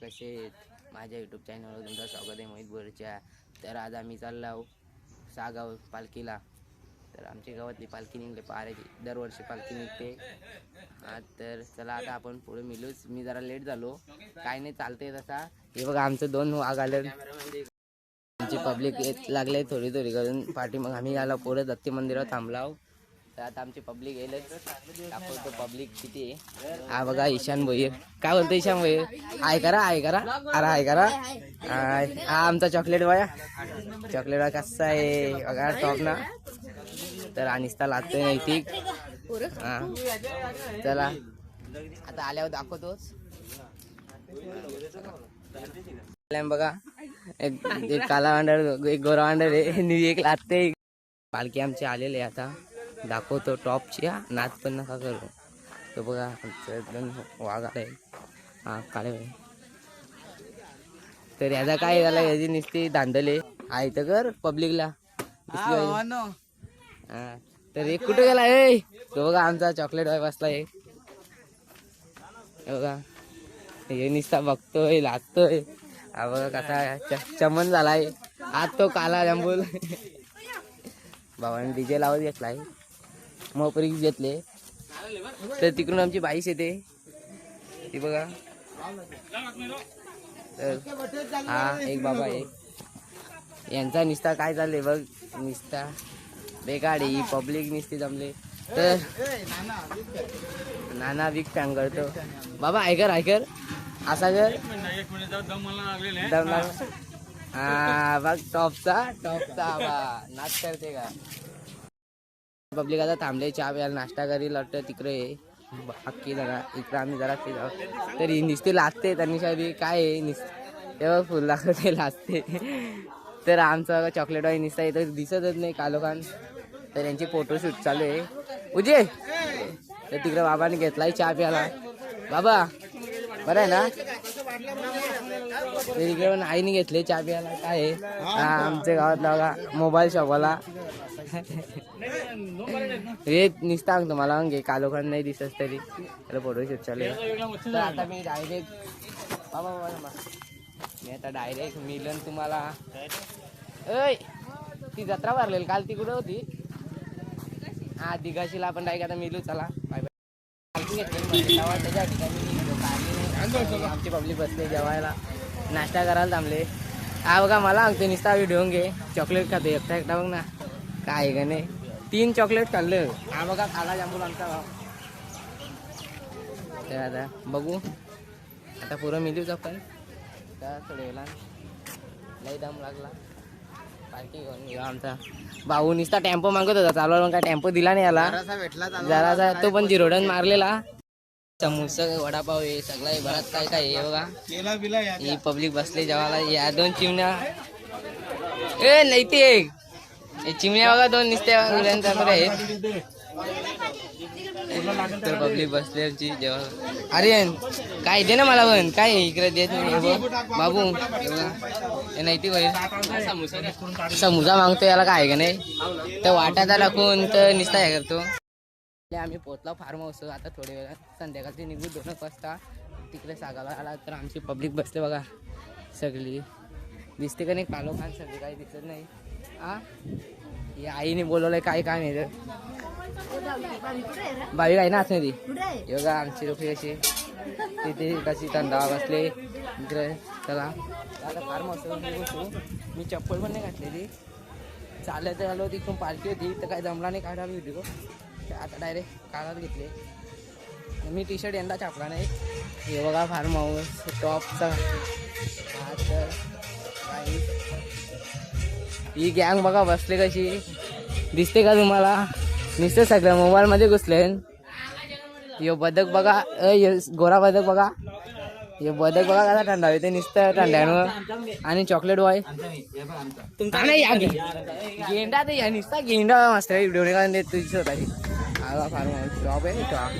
कसे आहेत? माझ्या यूट्यूब चॅनलवर तुमचं स्वागत आहे मोहित बोरच्या. तर आज आम्ही चाललो सागाव पालखीला. तर आमच्या गावातली पालखी निघले पाराची, दरवर्षी पालखी निघते. तर चला आता आपण पुढे मिळूच. मी जरा लेट झालो, काय नाही चालतंय तसा. हे बघा आमचं 2 वाघ आले, आमची पब्लिक येत लागले थोडी थोडी करून पाठी. मग आम्ही आलो पुढे दत्त मंदिरात थांबलाव. तर आता आमची पब्लिक येईलच, दाखवतो पब्लिक किती आहे. हा बघा ईशान भैया, काय बोलतो ईशान भैया? हाय करा हाय करा, अरे हाय करा. हा आमचा चॉकलेट बाया, चॉकलेट बाय कसा आहे बघा, टॉप ना. तर अनिस्ता लागतोय नाही ठीक. हा चला आता आल्यावर दाखवतोच. बघा एक काला अंडर, एक गोरा अंडर आहे, एक लागते. पालखी आमची आलेली आहे, आता दाखवतो टॉपची. नाच पण नका करू. तो बघा वाघ आलाय, हा काळे. तर याचा काय झाला, याची नुसती धांदले आहे तर कर पब्लिकला. हा तर एक कुठे गेला ए? तो बघा आमचा चॉकलेट बॉय बसलाय. बघा हे नुसता बघतोय लागतोय. हा बघा कसा चमन झालाय. आज तो काला जांभूल भावाने डीजे लावत घेतलाय, मोपरीक घेतले. तर तिकडून आमची बाईस येते ती बघा. तर हा एक बाबा आहे, यांचा निस्ता काय चालले बघ, निस्ता बेगाडी पब्लिक निसती जमले. तर नाना बिग फॅन करतो बाबा. ऐकर ऐकर असा कर दम लाग. हा बघ टॉपचा नाच करते का पब्लिक. आता थांबले चहा प्यायला, नाश्ता करी लढतं तिकडे हक्की जरा. इकडं आम्ही जरा ते जाऊ. तरी निसते लाजते त्यांनी शायद काय तेव्हा फुल दाखवते लाजते. तर आमचं चॉकलेट वाई निसता इथं दिसतच नाही कालोखान. तर यांची फोटोशूट चालू आहे उजे. तर तिकडे बाबाने घेतलाय चहा प्यायला. बाबा बरं आहे ना? तिकडे पण आईने घेतले चहा प्यायला. काय आहे हा आमच्या गावातला बघा मोबाईल शॉपवाला. हे निसता तुम्हाला घे कालोखान नाही दिसत तरी त्याला फोटोशूट चालू आहे. तर आता मी डायरेक्ट बाबा मी आता डायरेक्ट मिलन तुम्हाला. ऐ ती जत्रा भरलेली काल, ती कुठे होती? हा दिघाशीला आपण डायरेक्ट आता मिलू. चला बाय बाय. त्याच्या ठिकाणी आमची पब्लिक बसले जेवायला, नाश्ता करायला थांबले. हा बघा मला सांगते निस्ता व्हिडिओ घे, चॉकलेट खाते एकटा एकटा बघ ना काय का नाही. 3 चॉकलेट खाल्लं. हा बघा काला जांभूल आमचा भाव. तर आता बघू आता पुरं मिलूच आपण. तर थोड्या वेळा लई दम लागला, पार्टी घेऊन गेला आमचा भाऊ. निसता टेम्पो मागत होता चालवायला, काय टेम्पो दिला नाही याला जरासा. तो पण जिरोडन मारलेला. समोसा वडापाव हे सगळं बराच काय काय हे बघा. ही पब्लिक बसले जेवायला. या 2 चिमण्या ए नाही ते चिमण्या बघा 2 निसत्या आहेत. तर पब्लिक बसले आमची जेवायला. अरे काय दे ना मला पण, काय इकडे देत नाही बाबू. नाही ती समोसा मागतो याला काय का नाही. तर वाटायला टाकून तर निसता हे करतो. आम्ही पोचला फार्म हाऊस. आता थोड्या वेळात संध्याकाळची निघू 2 वाजता तिकडे सागाला आला. तर आमची पब्लिक बसते बघा सगळी. दिसते का नाही कालोखान सगळी, काही दिसत नाही. हा हे आईने बोलवलंय काय काय नाही. तर बावी काय ना आतमध्ये बघा आमची लोक कशी तिथे कशी थंडावा बसले इकडे. चला आता फार्म हाऊस निघू. मी चप्पल पण नाही घातलेली, चालत आलो. तिकडून पार्टी होती तर काय जमला नाही काढायला व्हिडिओ. आता डायरेक्ट काढायला घेतले. मी टी शर्ट यंदा छापला नाही. हे बघा फार्म हाऊस टॉपचा. ही गँग बघा बसले कशी, दिसते का तुम्हाला? नुसते सगळं मोबाईल मध्ये घुसले. यो बदक बघा, गोरा बदक बघा. हे बदक बघा कसा थंडा होते नुसतं थंड्यावर. आणि चॉकलेट बॉय गेंडा ते नुसता गेंडा मस्त व्हिडिओ निघाला देत तुझी स्वतःची. हा फार्म हाऊस टॉप आहे टॉप.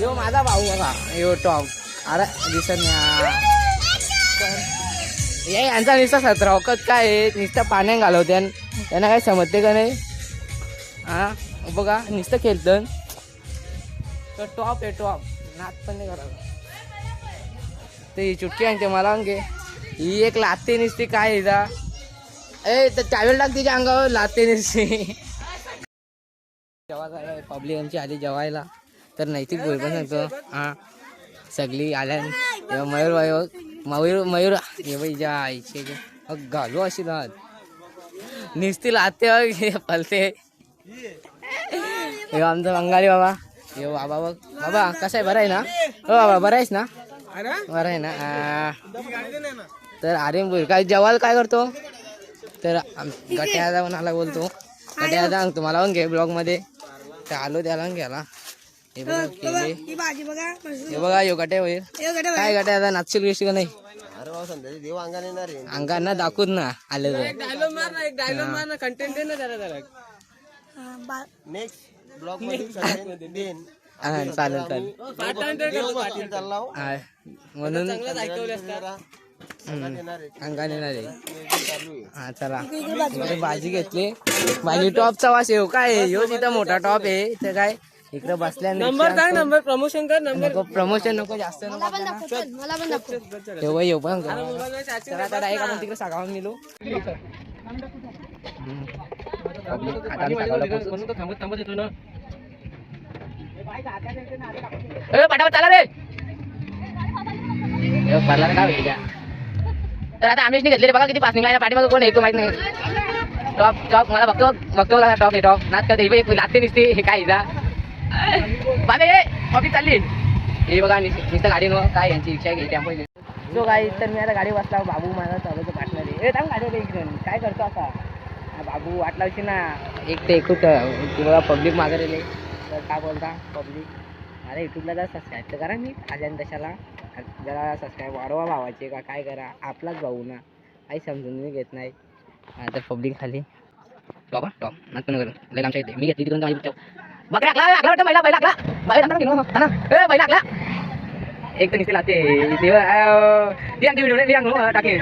यो माझा भाऊ बघा यो टॉप. अरे दिसत नाही यांचा नुसता 17 वखत काय आहे नुसतं पाण्यात घालवते. त्यांना काय समजते का नाही. हा बघा नुसतं खेळतं. तर टॉप आहे टॉप, नाच पण नाही करायला. ते चुटकी आणते मला अंगे ही एक लाते निसते काय इथं ए तर टावेल टाक तिच्या अंगावर लाते निसते जेव्हा पब्लिक आमची आली जेवायला तर नैतिक बोल पण सांगतो हा सगळी आल्या मयूर ये बाई ज्या आईचे घालू अशी राहत निसती लाते पलते आमचा बंगाली बाबा यो बाबा बघ बाबा कसा आहे बरं आहे ना हो बाबा बरं आहेस ना बरं आहे ना तर अरे बोल काय जेवायला काय करतो तर गट्या जाऊन आला बोलतो गट्या जा तुम्हाला पण घे ब्लॉग मध्ये तर आलो त्याला घ्यायला हे बघा केले हे बघा यो गट्या होईल काय गट्या आता नाचशील विषय का नाही अंगांना दाखवत ना आले कंटेंट चालेल म्हणून अंगाने येणार आहे हा चला भाजी घेतली भाजी टॉपचा वास येऊ काय ह्यो तिथं मोठा टॉप आहे इथं काय इकडे बसल्या नंबर प्रमोशन कर नंबर प्रमोशन नको जास्त नको येऊ पण आपण तिकडे सागावून गेलो पटापट चला रे तर आता आम्हीच घेतलेले बघा किती पासिंग आहे पाठीमागे कोण आहे तो माहित नाही टॉप टॉप मला बघतो टॉप आहे टॉप नाच करते लागते निसते हे काय बाबे ऑफिस चालली हे बघा नुसतं गाडी न काय यांची रिक्षा घे टेम्पो सो काय तर मी आता गाडी बसला बाबू माझा चालवतो पार्टनर आहे थांब गाडी एक जण काय करतो आता बाबू वाट लावशी ना एक ते एकूट किंवा पब्लिक मागवलेले तर काय बोलता पब्लिक अरे यूट्यूबला जरा सबस्क्राईब तर करा मी आल्यान दशाला जरा सबस्क्राईब वाढवा भावाचे का काय करा आपलाच भाऊ ना काही समजून मी घेत नाही तर पब्लिक खाली टॉप टॉप नाच पण लय आमच्या इथे मी घेतली तिकडून बघा लागला बैला लागला एक तर निघते लागते व्हिडिओ टाकेल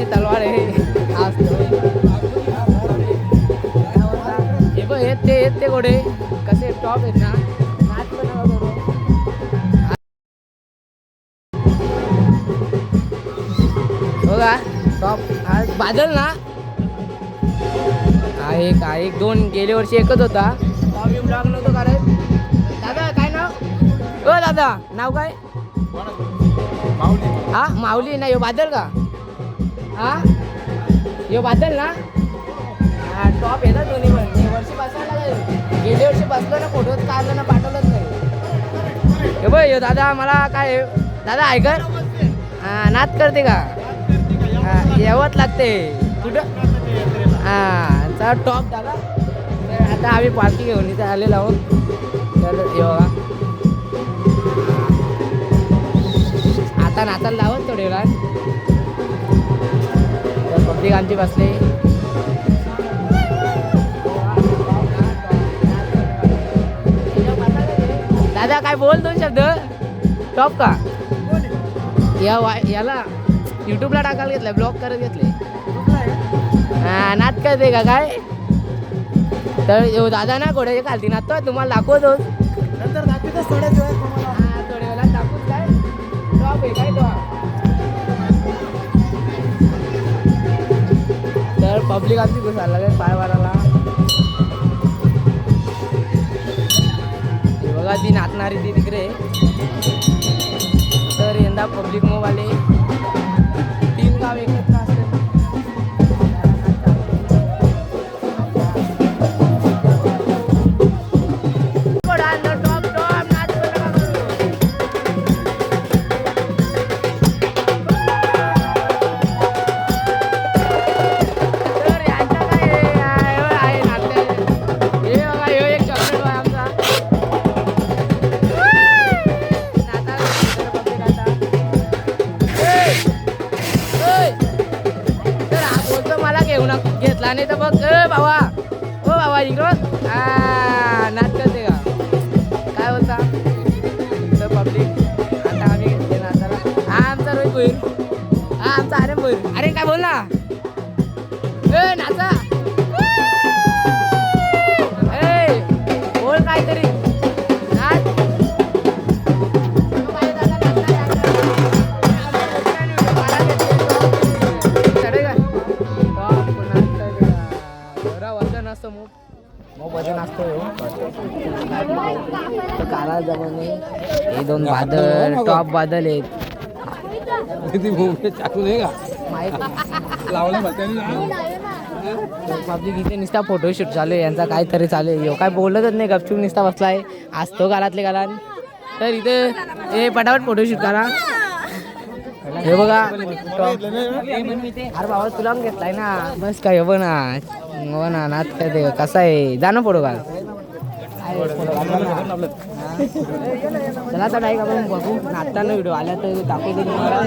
तलवार आहे ते घोडे कसे टॉप आहेत ना नाच पण बघा टॉप बादल ना हा एक दोन गेल्या वर्षी एकच होता ब्लॉग नव्हतो कारण दादा काय नाव हो दादा नाव काय हा माऊली ना यो बादल का हा यो बादल ना हा टॉप येतात दोन्ही पण वर्षी बसला गेल्या वर्षी बसलो ना फोटोच काढलं ना पाठवलंच नाही हे बघ यो दादा मला काय दादा ऐकर हा नाच करते का यावंच लागते कुठं हा टॉप दादा तर आता आम्ही पार्टी घेऊन इथे आलेलो आहोत तर बघा आता नाचायला लावत थोडे वेळा तर पब्लिक आमची बसले दादा काय बोल दोन शब्द टॉप का याला यूट्यूबला टाकायला घेतलंय ब्लॉग करत घेतले हा नाच करते का काय तर यो दादा ना घोड्याचे खालती नाचतो तुम्हाला दाखवतो नंतर दाखवतोच थोड्याच वेळात तुम्हाला हा थोड्या वेळात दाखवत काय टॉप आहे काय पब्लिक आमची घुसायला लागेल पाय मारायला. बघा ती नाचणारी ती तिकडे. तर यंदा पब्लिक मोब आले 3 गाव एकत्र असते. घेतला नाही तर बघ बाबा ओ बाबा इकडं नाच करते का काय बोलता. तर पब्लिक आता आम्ही घेतले नाचाला. हा आमचा रोहित भोईर, हा आमचा आर्यन भोईर. अरे काय बोल ना ए नाचा ए बोल काहीतरी नाच. वजन असतो काला जमाने. हे 2 बादल टॉप बादल आहेत. पब्लिक इथे नुसता फोटोशूट चालू आहे यांचा काहीतरी चालू आहे. काय बोलतच नाही गपचूप नुसता बसलाय असतो गालातले गाला. तर इथे हे पटापट फोटोशूट करा. हे बघा अरे बाबा तुला घेतलाय ना बस काय हो ना हो ना नाच काय कसा आहे जाणं फोटो काढ. चला आता नाही का बघू नाचताना व्हिडिओ आल्या तर टाकू दे मला.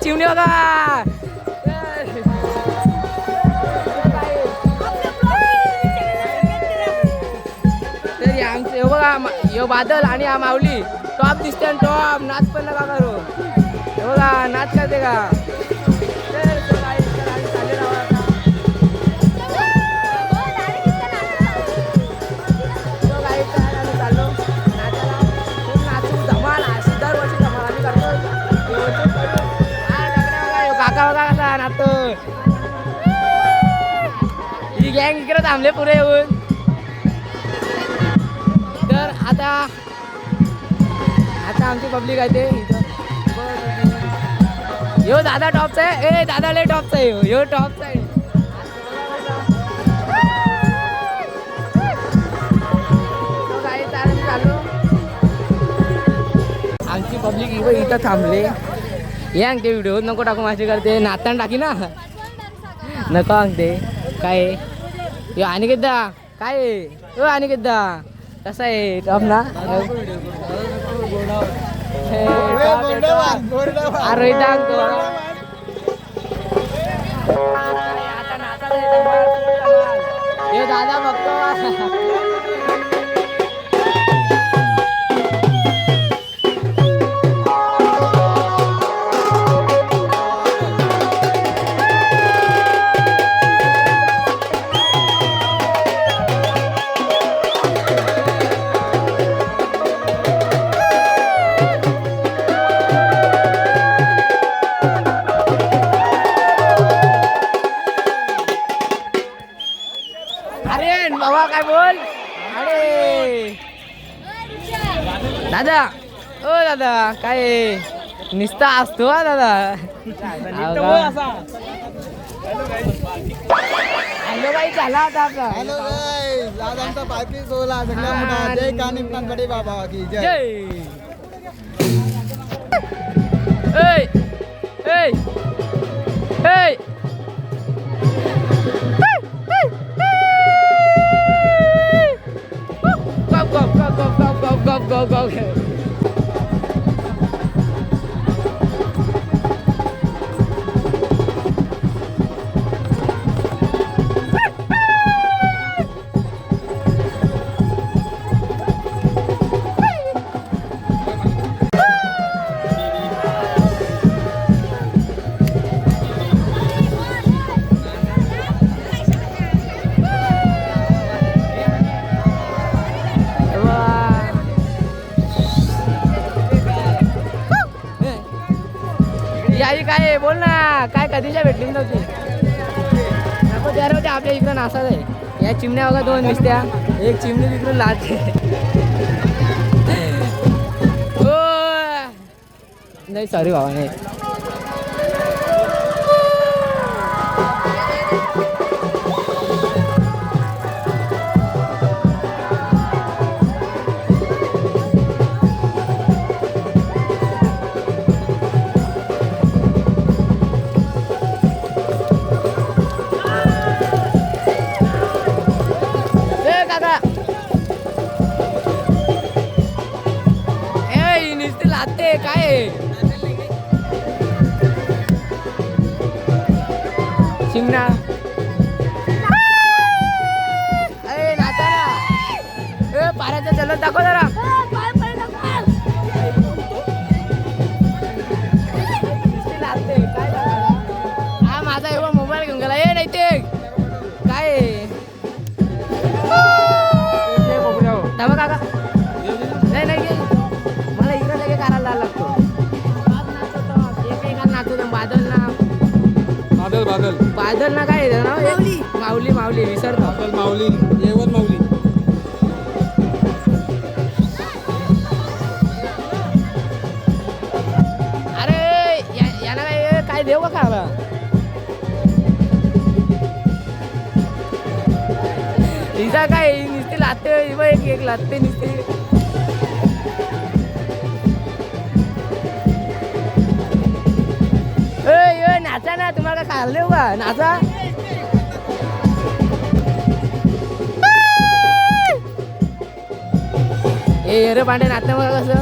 चिमणी बघा तरी आमचं हे बघा यो बादल आणि हा माऊली टॉप दिसते टॉप नाच पण नका करू. हे बघा नाच करते का ही गँग इकडे थांबले पुरे येऊन. तर आता आमची पब्लिक आहे ते इथं. यो दादा टॉपचा आहे. ए दादा लय टॉपचा आहे. यो टॉपचा आहे. आमची पब्लिक इथं थांबले. यांग ते व्हिडिओ नको टाकू माझे करते नाताना टाकी ना नको सांगते काय यो आणि किद्दा काय यो आणि किद्दा कसा आहे टॉप ना दादा बघतो बोल. अरे दादा, ओ दादा, काय निस्ता असतो हा दादा. हॅलो बाई, झाला आता आपला. हॅलो गाईज, आज आमचा पालखी सोहळा सगळ्यात मोठा. जय कानिपनाथ गडी बाबा की जय. ए ए ए go. याई काय बोल ना, काय कधीच्या भेटली नव्हती. नको त्यार होते आपल्या इकडं नासाच आहे. या चिमण्या बघा दोन दिसत्या. एक चिमणी तिकडून लाजते. हो नाही, सॉरी बाबा नाही. काय चिमणा, अरे नाचा ना. पाऱ्याचा चलत दाखव जरा. हा माझा एवढा मोबाईल घेऊन गेला. नाही ते काय काका नाही मला इकडे लगे करायला लागतो. बादल ना काय ना, माऊली विसरतो. माऊली जेवण माऊली. अरे याला काय देऊ का खायला. तिचा काय नुसते लाते एक लाते नुसते. नाचा ना, तुम्हाला काय खायला देऊ का. नाचा. ए रे पांडे नाचतं बघा कसं.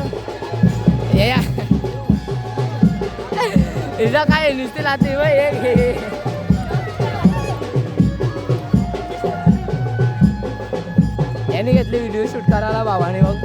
तिचा काय नुसते लाते याने घेतले व्हिडिओ शूट करायला बाबाने. बघ